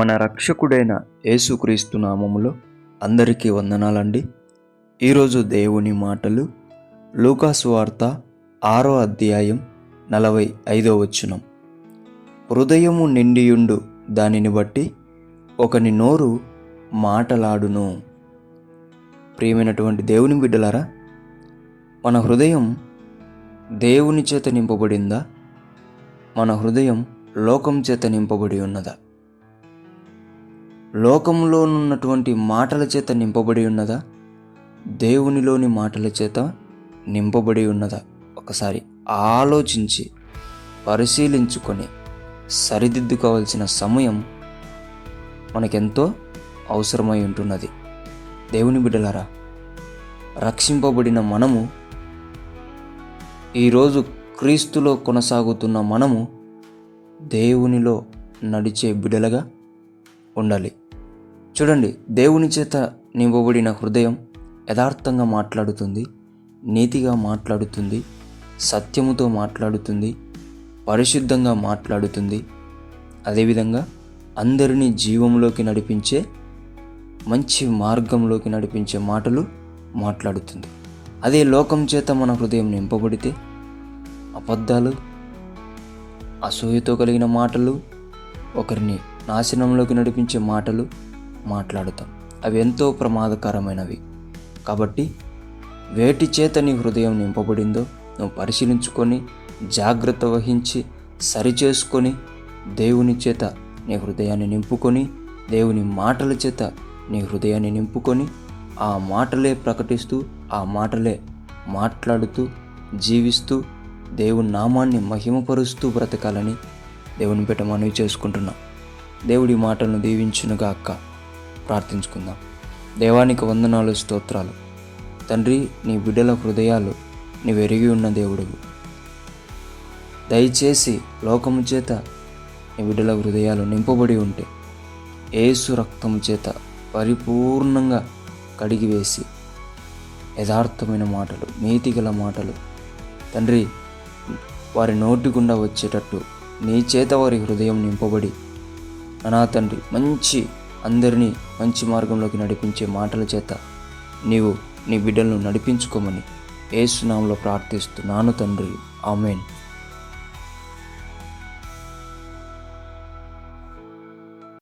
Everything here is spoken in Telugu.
మన రక్షకుడైన యేసుక్రీస్తు నామములో అందరికీ వందనాలండి. ఈరోజు దేవుని మాటలు లూకాసు వార్త 6వ అధ్యాయం 45వ వచనం. హృదయము నిండియుండు దానిని బట్టి ఒకని నోరు మాటలాడును. ప్రియమైనటువంటి దేవుని బిడ్డలారా, మన హృదయం దేవుని చేత నింపబడిందా? మన హృదయం లోకం చేత నింపబడి ఉన్నదా? లోకంలోనున్నటువంటి మాటల చేత నింపబడి ఉన్నదా? దేవునిలోని మాటల చేత నింపబడి ఉన్నదా? ఒకసారి ఆలోచించి పరిశీలించుకొని సరిదిద్దుకోవాల్సిన సమయం మనకెంతో అవసరమై ఉంటున్నది. దేవుని బిడ్డలారా, రక్షింపబడిన మనము, ఈరోజు క్రీస్తులో కొనసాగుతున్న మనము దేవునిలో నడిచే బిడ్డలుగా ఉండాలి. చూడండి, దేవుని చేత నింపబడిన హృదయం యథార్థంగా మాట్లాడుతుంది, నీతిగా మాట్లాడుతుంది, సత్యముతో మాట్లాడుతుంది, పరిశుద్ధంగా మాట్లాడుతుంది. అదేవిధంగా అందరినీ జీవంలోకి నడిపించే, మంచి మార్గంలోకి నడిపించే మాటలు మాట్లాడుతుంది. అదే లోకం చేత మన హృదయం నింపబడితే అబద్ధాలు, అసూయతో కలిగిన మాటలు, ఒకరిని నాశనంలోకి నడిపించే మాటలు మాట్లాడుతాం. అవి ఎంతో ప్రమాదకరమైనవి. కాబట్టి వేటి చేత నీ హృదయం నింపబడిందో నువ్వు పరిశీలించుకొని, జాగ్రత్త వహించి, సరిచేసుకొని, దేవుని చేత నీ హృదయాన్ని నింపుకొని, దేవుని మాటల చేత నీ హృదయాన్ని నింపుకొని, ఆ మాటలే ప్రకటిస్తూ, ఆ మాటలే మాట్లాడుతూ, జీవిస్తూ, దేవుని నామాన్ని మహిమపరుస్తూ బ్రతకాలని దేవుని పేట మనవి చేసుకుంటున్నాం. దేవుడి మాటలను దీవించునుగాక. ప్రార్థించుకుందాం. దేవానికి వందనాలు, స్తోత్రాలు. తండ్రి, నీ బిడ్డల హృదయాలు నీవు ఎరిగి ఉన్న దేవుడువు. దయచేసి లోకము చేత నీ బిడ్డల హృదయాలు నింపబడి ఉంటే యేసు రక్తము చేత పరిపూర్ణంగా కడిగివేసి యథార్థమైన మాటలు, నీతిగల మాటలు తండ్రి వారి నోటి గుండా వచ్చేటట్టు నీ చేత వారి హృదయం నింపబడి, నా తండ్రి, అందరినీ మంచి మార్గంలోకి నడిపించే మాటల చేత నీవు నీ బిడ్డలను నడిపించుకోమని యేసు నామములో ప్రార్థిస్తున్నాను తండ్రి. ఆమేన్.